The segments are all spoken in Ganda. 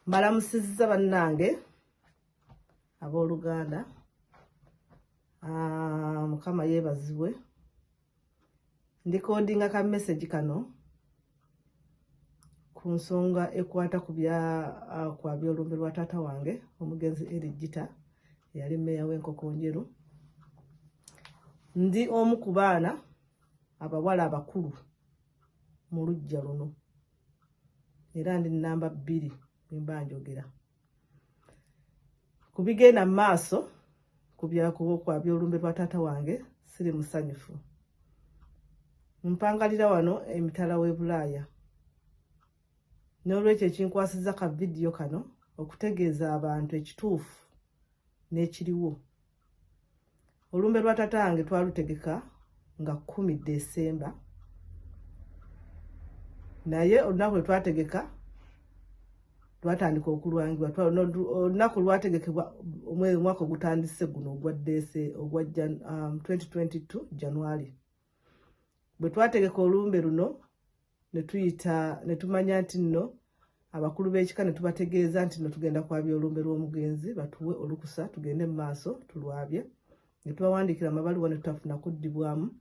Mbalamusizza bannange abooluganda. Mukama yeebazibwe. Ndikodinga ka message kano ku nsonga ekwata ku kwa byolumbe lwa taata wange omugenzi Erijita yali meeya w'Nkonjeru. Ndi omu ku baana abawala abakulu mu luggya luno era ndi namba 2 mba njogera ku bigenda mu maaso ku kwa byolumbe lwa taata wange. Siri musanyufu. Mpangalira wano emitala w'e Bulaaya. N'olwekyo ekinkwasiza ka vidiyo kano okutegeeza abantu ekituufu n'ekiriwo. Olumbe lwa taata wange twalutegeka nga 10 Desemba, naye olunaku lwe twategeka twatandika okulwangibwa. Olunaku lwategekebwa omwaka ogutandise guno ogwa 2022 January. Bwe twategeka olumbe luno ne tumanya nti nno abakulu b'ekika ne tubategeeza nti nno tugenda kwabya olumbe lw'omugenzi batuwe olukusa tugende mu maaso tulwabye. Ne tubawandiikira amabaluwa ne tutafuna kuddibwamu.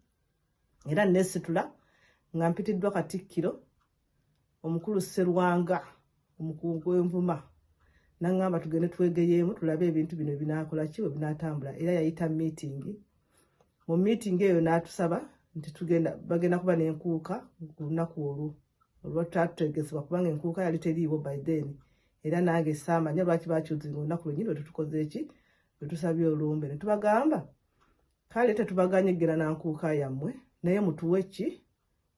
Era nesitula nga mpitiddwa Katikkiro omukulu Sserwanga omukungu w'Envuma n'angamba tugende twegeyeemu tulabe ebintu bino binaakola ki bwe binaatambula. Era yayita meeting. Mu meeting eyo n'atusaba nti bagenda kuba n'enkuuka ku lunaku olwo olwatatutegesebwa kubanga enkuuka yali teriiwo by then. Era nange saamanya lwaki bakyuzinga olunaku lwennyini lwe tutukoze eki lwe tusabye olumbe. Ne tubagamba kale tetubaganyegera na nkuuka yammwe naye mutuwe ki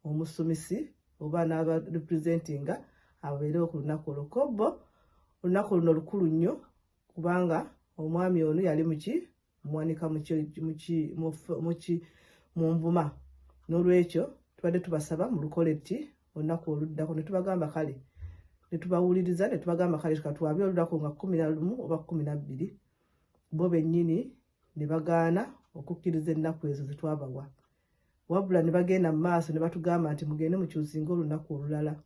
omusomesi oba n'aba representinga abeerewo ku lunaku olwo. Kobbo olunaku luno lukulu nnyo kubanga omwami ono yali mwanika mu Nvuma. N'olwekyo tubadde tubasaba mu lukoleti olunaku oluddako. Ne tubagamba kale ne tubawuliriza ne tubagamba kale tukatwabye olunaku nga 11 oba 12. Bo bennyini ne bagaana okukkiriza ennaku ezo ze twabawa. Wabula ne bagenda mu maaso ne batugamba nti mugende mukyuzinga olunaku olulala.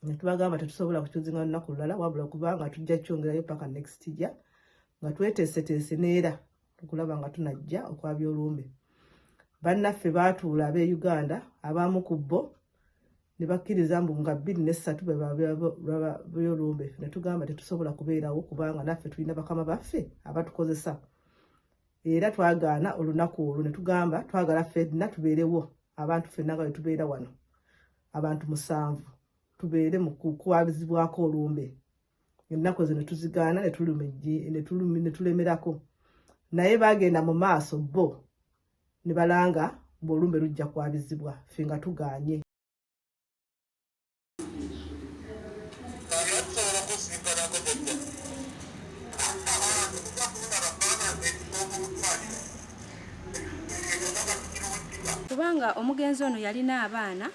Ne tubagamba tetusobola kukyuzinga olunaku olulala wabula kubanga tujja kyongerayo paka next year nga tweteeseteese neera okulaba nga tunajja okwabya olumbe. Bannaffe baatuula ab'e Uganda abamu ku bo ne bakkiriza mbu nga 23 bwe olumbe. Ne tugamba tetusobola kubeerawo kubanga naffe tulina bakama baffe abatukozesa. Era twagaana olunaku olwo ne tugamba twagala ffenna tubeerewo abantu ffenna nga tubeera wano abantu 7 tubeere mu kukwabizibwako olumbe. Ennaku ezo ne tuzigaana ne tulemerako. Naye bagenda mu maaso bo ne balanga ng'olumbe lujja kwabizibwa ffe nga tugaanye. Kubanga omugenzi ono yalina abaana,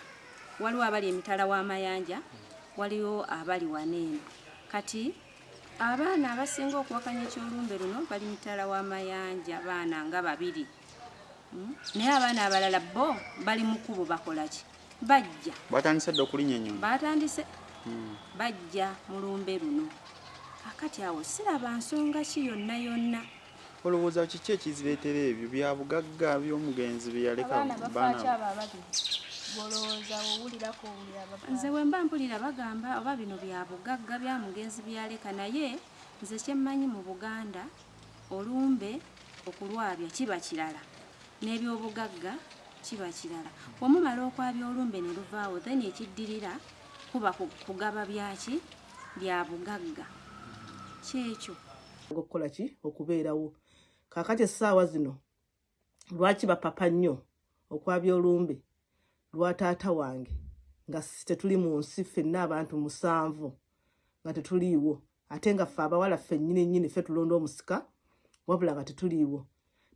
waliwo abali emitala w'amayanja, waliwo abali waneeno. Kati abaana abasinga okuwakanya ekyolumbe luno bali mitala w'amayanja, baana nga 2. Naye abaana abalala bo bali mu kkubo bakola ki? Bajja. Batandise dda okulinnya ennyonyi. Batandise. Bajja mu lumbe luno. Akati awo siraba nsonga ki yonna. Olowooza kiki ekizireetera ebyo bya bugagga by'omugenzi bye yaleka baana? Nze bwe mba mpulira bagamba oba bino bya bugagga bya mugenzi byaleka, naye nze kyemmanyi mu Buganda olumbe okulwabya kiba kirala n'ebyobugagga kiba kirala. Omumala okwabya olumbe ne luvaawo then ekiddirira kuba kugaba byaki bya bugagga. Kyekyo okukola ki okubeerawo. Kaakati essaawa zino lwaki bapapa nnyo okwabya olumbe lwa taata wange nga tetuli mu nsi ffenna abantu 7 nga tetuliiwo, ate nga ffe abawala ffe nnyini ffe tulonda omusika wabula nga tetuliiwo.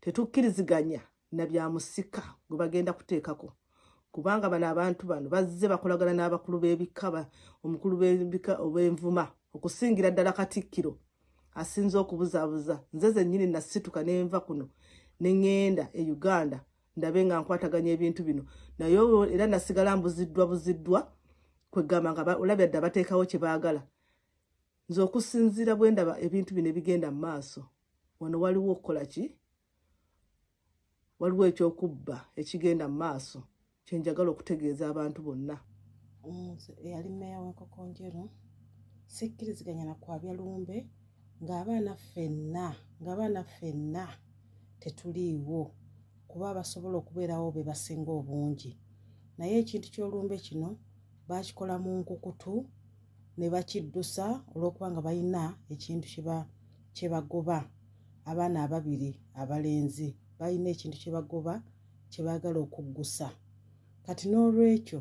Tetukkiriziganya na bya musika gwe bagenda kuteekako kubanga bano abantu bano bazze bakolagana n'abakulu b'ebika, omukulu b'ebika ob'Envuma okusingira ddala Katikkiro asinze okubuzaabuza. Nze zennyini nasituka n'enva kuno ne ŋŋenda e Uganda ndabe nga nkwataganya ebintu bino. Naye era nasigala mbuziddwa kwegamba nga olabye dda bateekawo kye baagala. nze okusinziira bwe ndaba ebintu bino ebigenda mu maaso wano waliwo okukola ki waliwo ekyokubba ekigenda mu maaso kyenjagala okutegeeza abantu bonna. Eyali meeya w'Enkonjeru sikkiriziganya na kwabya lumbe ng'abaana ffenna tetuliiwo kuba basobola okubeerawo be basinga obungi, naye ekintu ky'olumbe kino baakikola mu nkukutu ne bakiddusa olw'okuba nga balina ekintu kye bagoba. Abaana ababiri abalenzi balina ekintu kye bagoba kye baagala okuggusa. Kati n'olwekyo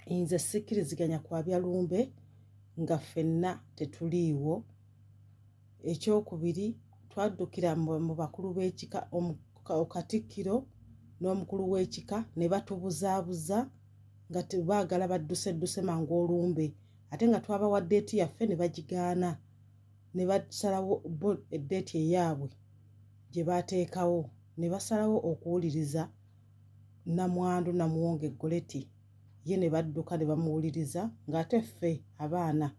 nze sikkiriziganya kwabya lumbe nga ffenna tetuliiwo. Ekyokubiri twaddukira mu bakulu b'ekika Katikkiro n'omukulu w'ekika ne batubuzaabuza nga tebaagala baddusedduse mangu olumbe, ate nga twabawa ddeeti yaffe ne bagigaana ne basalawo eddeeti eyaabwe gye baateekawo ne basalawo okuwuliriza Namwandu Namuwonge Goleti ye ne badduka ne bamuwuliriza ng'ate ffe abaana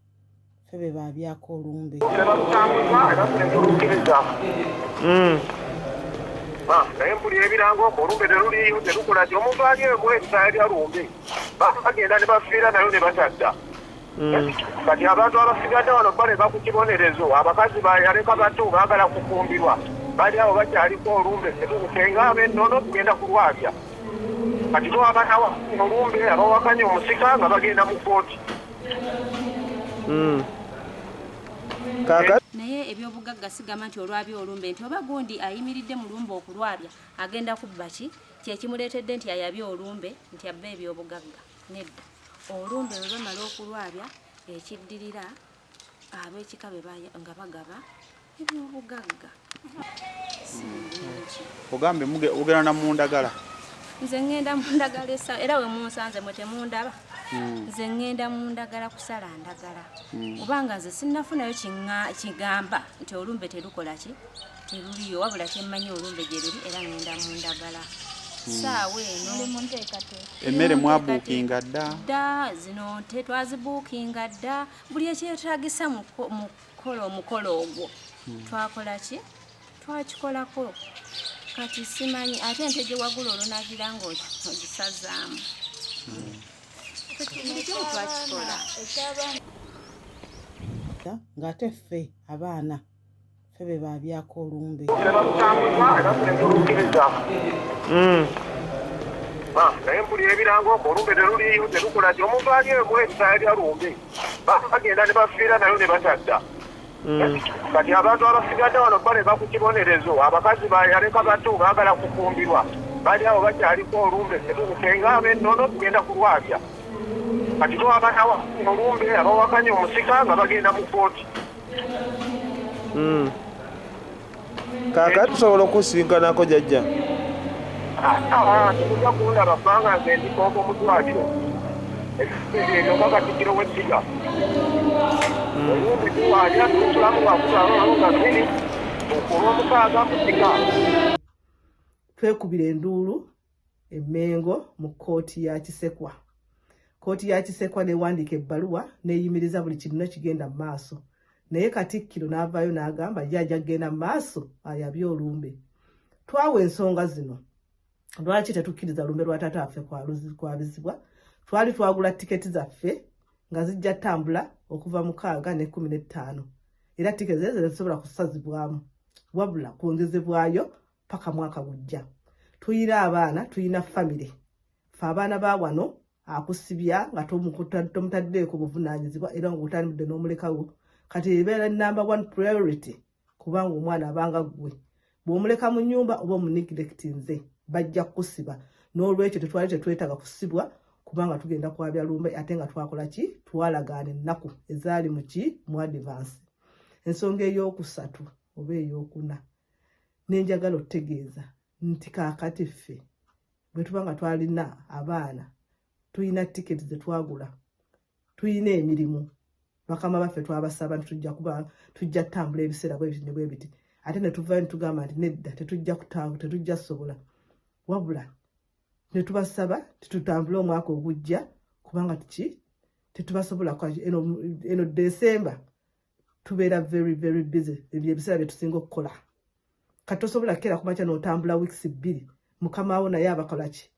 ffe be baabyako olumbe. Naye mpulira ebirango olumbe teruliyo terukola ki omuntu aliyo muhesa yali alumbe bagenda ne bafiira nayo ne batadda. Kati abantu abasigadde wano bale bakukibonerezo abakazi bayaleka bato baagala kufumbirwa bali awo bakyaliko olumbe tetukusenga ab'ennono tugenda kulwabya. Kati bo abanawa olumbe abawakanya omusika nga bagenda mu kooti. Naye ebyobugagga sigamba nti olwabya olumbe nti oba gundi ayimiridde mu lumbe okulwabya agenda kubba ki kyekimuleetedde nti ayabye olumbe nti abba ebyobugagga. Nedda, olumbe bwe bamala okulwabya ekiddirira ab'ekika nga bagaba ebyobugagga. Ogambe ogenda na mu ndagala. Nze ngenda mu ndagala era we munsanze mwe temundaba. Nze ngenda mu ndagala kusala ndagala. Obanga nze sinnafunayo kigamba nti olumbe terukola ki teruliyo wabula kyemmanyi olumbe gye luli era ngenda mu ndagala. Saawa eno emmere mwabuukinga dda zino tetwazibuukinga dda buli ekyetaagisa mu mukolo ogwo twakola ki twakikolako. Kati simanyi ate ente gye wagula olunagira ng'ogisazaamu. Ng'ate ffe abaana ffe be baabyako olumbe. Naye mpulira ebirango olumbe teruliyo terukola ki omuntu aliyo muhesa yali alumbe bagenda ne bafiira nayo ne batadda. Kati abantu abasigadde wano bale bakukibonerezo abakazi bayaleka bato baagala kufumbirwa bali awo bakyaliko olumbe tetukusenga ab'ennono tugenda kulwabya. Kati bo abanawa olumbe abawakanya omusika nga bagenda mu kooti. Kaakati tusobola okusinkanako jjajja? Tekujja kundaba kubanga nze ndikooko mu ddwaliro ekyo nga Katikkiro w'Essiga. Olumbe tuwaalya tusulamu nga bbiri olw'omukaaga ku ssiga. Twekubira enduulu Emmengo mu kkooti ya Kisekwa. Kkooti ya Kisekwa newandiika ebbaluwa neeyimiriza buli kirina kigenda mu maaso. Naye Katikkiro n'avaayo n'agamba jjajja kgenda mu maaso ayabye olumbe. Twawa ensonga zino. Lwaki tetukkiriza lumbe lwa taata waffe kwabizibwa? Twali twagula tiketi zaffe nga zijja ttambula okuva 6 ne 15. Era tiketi ezo tezisobola kusazibwamu wabula kwongezebwayo paka mwaka gujja. Tuyina abaana, tuyina famire. Ffe abaana ba wano akusibya nga tomutaddeeko buvunaanyizibwa era ng'otandidde n'omulekawo. Kati ebeera number 1 priority kubanga omwana abanga ggwe. Bw'omuleka mu nnyumba oba omuniglectinze bajja kusiba. N'olwekyo tetwali tetwetaaga kusibwa kubanga tugenda kwabya lumbe ate nga twakola ki twalagaana ennaku ezaali mu advance. Ensonga ey'okusatu oba ey'okuna nenjagala otegeeza nti kaakati ffe bwe tuba nga twalina abaana tuyina tiketi ze twagula tuyina emirimu bakama baffe twabasaba nti tujja ttambula ebiseera bwe biti ate ne tuvaayo ne tugamba nti nedda tetujja sobola wabula ne tubasaba tutambule omwaka ogujja kubanga tetubasobola eno Desemba tubeera very busy ebiseera bye tusinga okukola kati tosobola kera kumakya n'otambula weeks 2 mukama wo naye abakola ki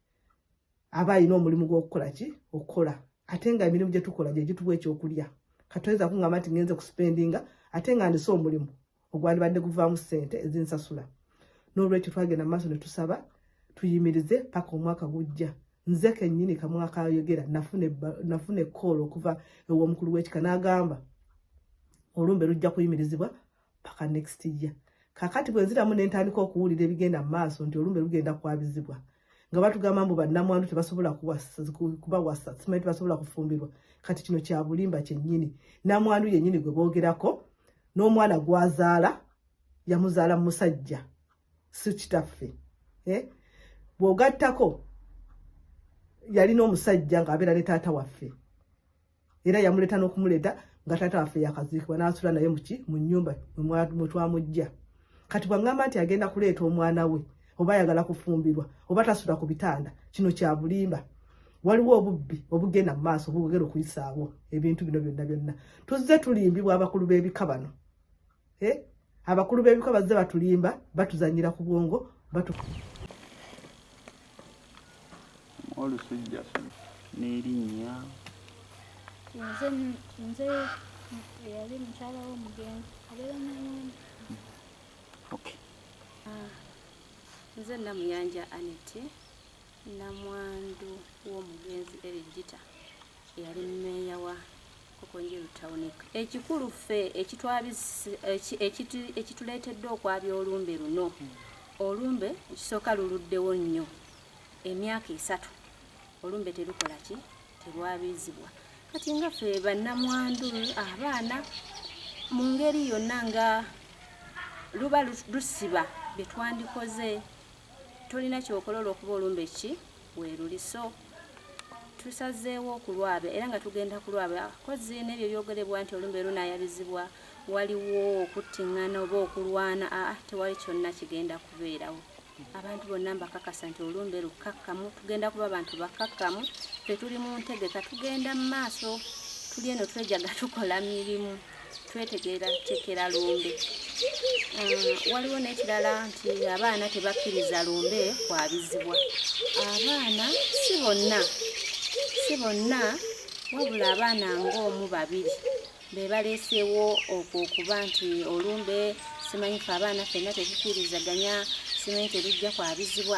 aba alina omulimu gw'okukola ki okukola ate nga emirimu gye tukola gye gituwa ekyokulya kati oyinza kungamba nti ngenze kuspendinga ate nga ndise omulimu ogwandibadde guvaamu ssente ezinsasula n'olwekyo twagenda mu maaso ne tusaba tuyimirize paka omwaka gujja nze kennyini kamwaka ayogera nafuna ekkoolo okuva ew'omukulu w'ekika n'agamba olumbe lujja kuyimirizibwa paka next year kakati bwe nziramu n'entandika okuwulira ebigenda mu maaso nti olumbe lugenda kwabizibwa nga batugamba mbu bannamwandu tebasobola kubawasa simanyi tebasobola kufumbirwa kati kino kya bulimba kyennyini namwandu yennyini gwe boogerako n'omwana gwazaala yamuzaala mu musajja si kitaffe bw'ogattako yalina omusajja ng'abeera ne taata waffe era yamuleeta n'okumuleeta nga taata waffe yakaziikibwa n'asula naye mu nnyumba mwe twamujja kati bw'aŋŋamba nti agenda kuleeta omwana we oba ayagala kufumbirwa oba tasula ku bitanda kino kya bulimba waliwo obubbi obugenda mu maaso obwogera okuyisaawo ebintu bino byonna tuzze tulimbibwa abakulu b'ebika bano abakulu b'ebika bazze batulimba batuzanyira ku bwongo olusujja n'erinnya nze yali mukyala w'omugenzi abeera Namwandu. Okay. Nze Namuyanja Anete Namwandu w'omugenzi Erigita yali meeya wa Nkonjeru Town. Ekikulu ffe ekituleetedde okwabya olumbe luno olumbe ekisooka luluddewo nnyo emyaka 3 olumbe terukola ki terwabizibwa kati nga ffe bannamwandu abaana mu ngeri yonna nga luba lusiba bye twandikoze tolina kyokolola okuba olumbe ki weeruliso tusazeewo okulwabya era nga tugenda kulwabya kozi n'ebyo byogerebwa nti olumbe lunaayabizibwa waliwo okuttiŋŋana oba okulwana tewali kyonna kigenda kubeerawo abantu bonna mbakakasa nti olumbe lukakkamu tugenda kuba abantu bakakkamu tetuli mu ntegeka tugenda mu maaso tuli eno twejaga tukola mirimu twetegeera tekera lumbe waliwo n'ekirala nti abaana tebakkiriza lumbe kwabizibwa abaana si bonna wabula abaana ng'omu 2 be baleeseewo okuba nti olumbe simanyi fe abaana ffenna tetukkirizaganya simanyi terujja kwabizibwa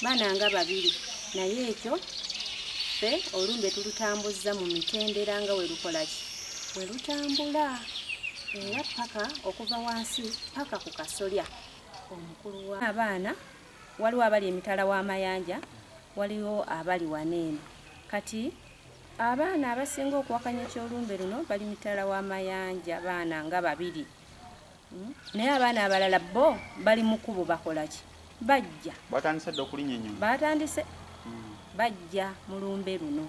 baana nga 2 naye ekyo ffe olumbe tulutambuzza mu mitendera nga werukola ki werutambula era paka okuva wansi paka ku kasolya omukulu wa abaana waliwo abali emitala w'amayanja waliwo abali waneeno kati abaana abasinga okuwakanya ekyolumbe luno bali mitala w'amayanja baana nga 2 naye abaana abalala bo bali mu kkubo bakola ki bajja batandise dde okulinnyonnyola batandise bajja mu lumbe luno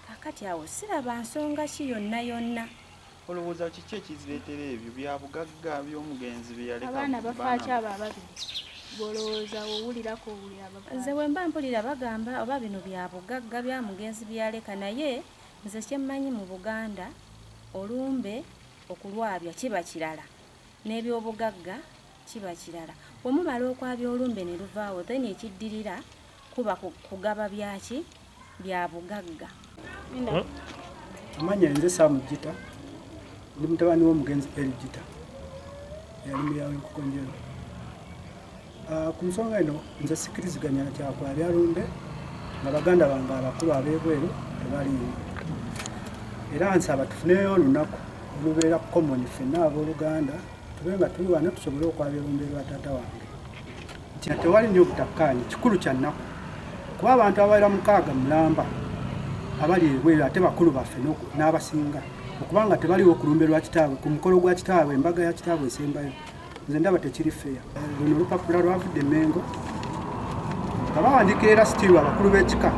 kakati awo siraba nsonga ki yonna olowooza kiki ekizireetera ebyo bya bugagga by'omugenzi bye yaleka abaana bafaaki abo 2 bw'olowooza owulirako owulira abafaaki nze bwe mba mpulira bagamba oba bino bya bugagga bya mugenzi byaleka naye nze kyemmanyi mu Buganda olumbe okulwabya kiba kirala n'ebyobugagga kiba kirala bwe mumala okwabya olumbe ne luvaawo then ekiddirira kuba kugaba byaki bya bugagga. Amanya nze Samujita ndi mutabani w'omugenzi Erigita yali meeya w'e Nkonjeru. Ku nsonga eno nze sikiriziganya kyakwabya lumbe nga baganda bange abakulu ab'ebweru tebaliiwo era nsaba tufuneyo olunaku olubeera common ffenna ab'oluganda tube nga tuli wano tusobole okwabya lumbe lwa taata wange nti tewali nnyo obutakkaanya kikulu kya nnaku kuba abantu abaira 6 mulamba abali ebweru ate bakulu baffe n'abasinga okubanga tebaliwo ku lumbe lwa kitaabwe ku mukolo gwa kitaabwe embaga ya kitaabwe esembayo nze ndaba tekiri feya luno olupapula lwavudde Mengo nga bawandiikira era sitiiru abakulu b'ekika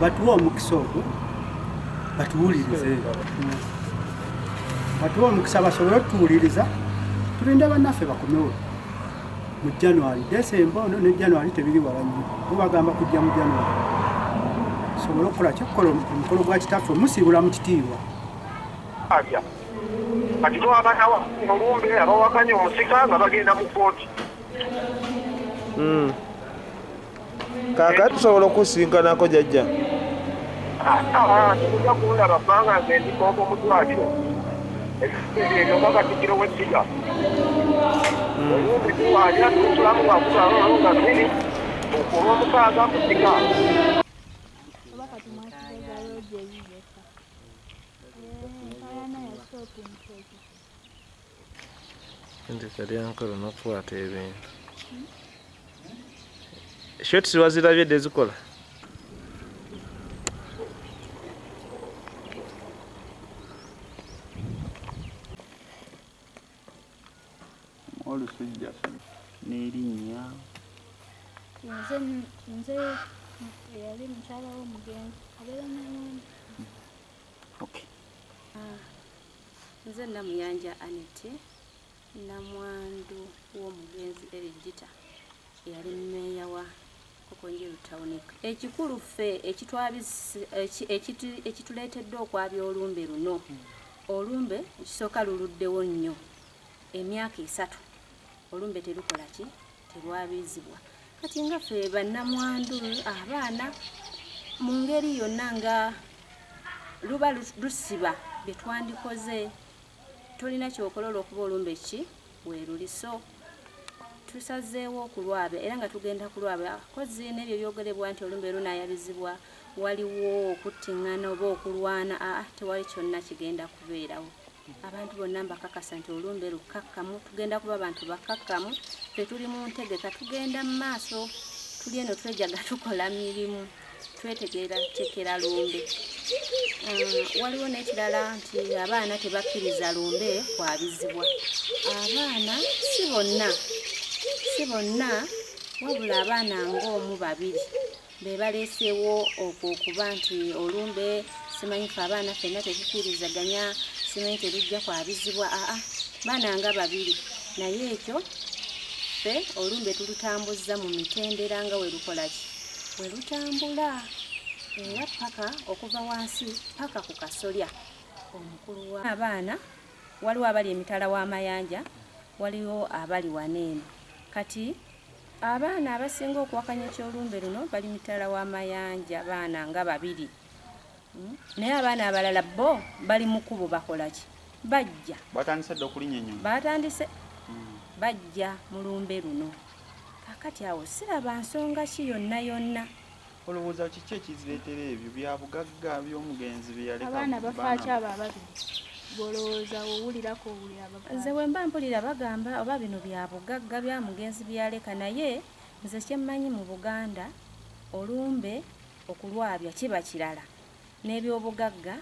batuwa omukisa ogwo batuwulirize batuwa omukisa basobole otuwuliriza tulinde bannaffe bakomewo mu January December ono ne January tebiri wala nnyo bo bagamba kujja mu January sobola okukola kyokukola omukolo gwa kitaffe omusiibula mu kitiibwa kati twabana olumbe abawakanya omusika nga bagenda mu kooti. Kaakati tusobola okusinkanako jjajja? Tujja kundaba bbanga nze ndikooka omutwaliro ebyo nga Katikkiro w'Essiga. Olumbe tuwaalya tulusulamu lwakutaano nga 2 olw'omukaaga ku ssiga. Ndikali ankolo n'okukwata ebintu. Shoti wazirabye dde zikola? Olusujja n'erinnya. Nze yali mukyala w'omugenzi abeera Namwandu. Okay. Nze Namuyanja Aneti Namwandu w'omugenzi Erijita yali meeya wa Nkonjeru Town. Ekikulu ffe ekituleetedde okwabya olumbe luno, olumbe ekisooka luluddewo nnyo emyaka 3 olumbe terukola ki terwabiizibwa. Kati nga ffe bannamwandu abaana mu ngeri yonna nga luba lusiba bye twandikoze tolina kyokola olw'okuba olumbe ki weeruliso. Tusazeewo okulwabya era nga tugenda kulwabya kozi n'ebyo byogerebwa nti olumbe lunaayabizibwa waliwo okuttiŋŋana oba okulwana. Tewali kyonna kigenda kubeerawo. Abantu bonna mbakakasa nti olumbe lukakkamu, tugenda kuba abantu bakakkamu. Ffe tuli mu ntegeka tugenda mu maaso, tuli eno twejaga tukola mirimu, twetegeerakekera lumbe. Waliwo n'ekirala nti abaana tebakkiriza lumbe kwabizibwa. Abaana si bonna wabula abaana ng'omu 2 be baleeseewo okuba nti olumbe simanyi ffe abaana ffenna tetukkirizaganya, simanyi terujja kwabizibwa. Baana nga 2 naye ekyo ffe olumbe tulutambuzza mu mitendera nga werukola ki werutambula era paka okuva wansi paka ku kasolya omukulu wa abaana. Waliwo abali emitala w'amayanja, waliwo abali waneeno. Kati abaana abasinga okuwakanya ekyolumbe luno bali mitala w'amayanja, baana nga 2. Naye abaana abalala bo bali mu kkubo bakola ki bajja Batandise dde okulinnyannyonna. Batandise bajja mu lumbe luno. Kakati awo siraba nsonga ki yonna. Olowooza kiki ekizireetera ebyo bya bugagga by'omugenzi bye yaleka? Abaana bafaaki abo ababiri bw'olowooza owulirako owulira abaganda. Nze bwe mba mpulira bagamba oba bino bya bugagga bya mugenzi byaleka, naye nze kyemmanyi mu Buganda olumbe okulwabya kiba kirala n'ebyobugagga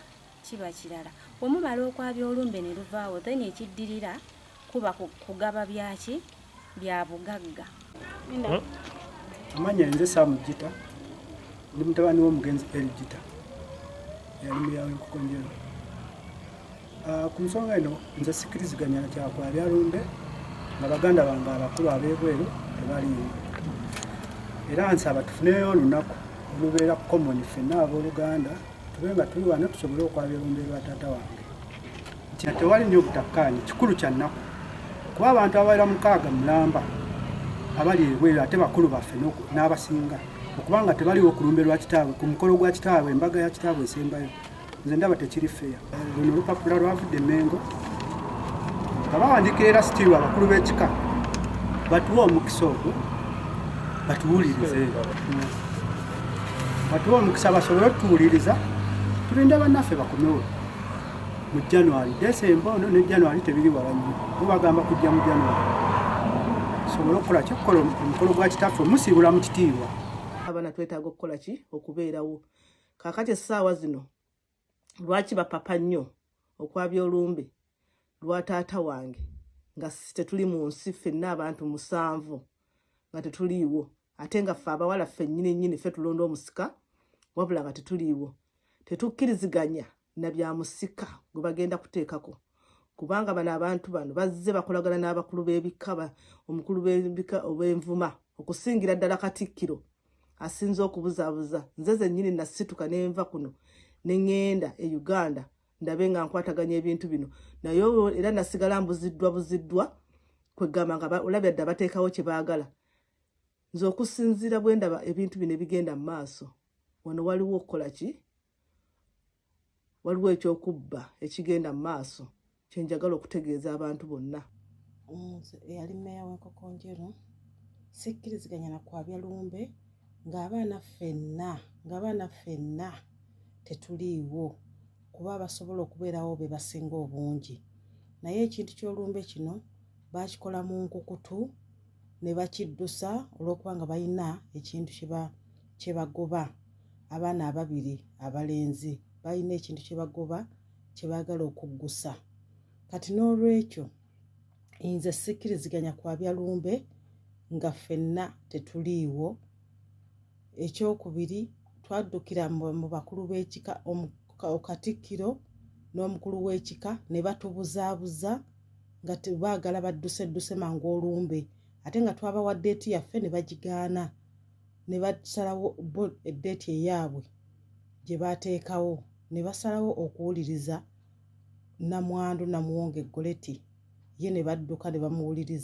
kiba kirala. Bwe mumala okwabya olumbe ne luvaawo then ekiddirira kuba kugaba byaki bya bugagga. Amanya nze Samujita ndi mutabani w'omugenzi Erijita yali meeya wa Nkonjeru. Ku nsonga eno nze sikkiriziganya na kyakwabya lumbe nga baganda bange abakulu ab'ebweru tebaliyo. Era nsaba tufuneyo olunaku olubeera common ffenna ab'Oluganda tube nga tuli wano tusobole okwabya lumbe lwa taata wange. Nti tewali nnyo obutakkaanya kikulu kya nnaku kuba abantu ababeera 6 mulamba abali ebweru ate bakulu baffe n'abasinga okubanga tebaliwo ku lumbe lwa kitaabwe ku mukolo gwa kitaabwe embaga ya kitaabwe esembayo. Nze ndaba tekiri feya. Luno olupapula lwavudde Mengo nga bawandiikira era sitiiru abakulu b'ekika batuwe omukisa ogwo batuwulirize, batuwe omukisa basobole otuwuliriza tulinde bannaffe bakomewo mu January. December ono ne January tebiri wala nnyo, bo bagamba kujja mu January tusobole okukola kikukola omukolo gwa kitaffe musiibula mu kitiibwa. Abaana twetaaga okukola ki okubeerawo. Kaakati essaawa zino lwaki bapapa nnyo okwabya olumbe lwa taata wange nga tetuli mu nsi ffenna abantu 7 nga tetuliiwo, ate nga ffe abawala ffe nnyini ffe tulonda omusika wabula nga tetuliiwo. Tetukkiriziganya na bya musika gwe bagenda kuteekako kubanga bano abantu bano bazze bakolagana n'abakulu b'ebika, omukulu b'ebika ob'envuma okusingira ddala Katikkiro asinze okubuzaabuza. Nze zennyini nasituka n'enva kuno ne ŋŋenda e Uganda ndabe nga nkwataganya ebintu bino naye era nasigala buziddwa kwegamba nga olabye dda bateekawo kye baagala. Nze okusinziira bwe ndaba ebintu bino bigenda mu maaso, wano waliwo okukola ki? Waliwo ekyokubba ekigenda mu maaso kye njagala okutegeeza abantu bonna. Eyali meeya w'Enkonjeru sikkiriziganya na kwabya lumbe ng'abaana ffenna tetuliiwo kuba basobola okubeerawo be basinga obungi. Naye ekintu ky'olumbe kino baakikola mu nkukutu ne bakiddusa olw'okuba nga balina ekintu kye bagoba. Abaana ababiri abalenzi balina ekintu kye bagoba kye baagala okuggusa. Kati n'olwekyo nze sikkiriziganya kwabya lumbe nga ffenna tetuliiwo. Ekyokubiri, twaddukira mu bakulu b'ekika, Katikkiro n'omukulu w'ekika ne batubuzaabuza nga tebaagala badduse mangu olumbe, ate nga twabawa ddeeti yaffe ne bagigaana, ne basalawo bo eddeeti eyaabwe gye baateekawo, ne basalawo okuwuliriza Namwandu Namuwonge Goleti, ye ne badduka ne bamuwuliriza.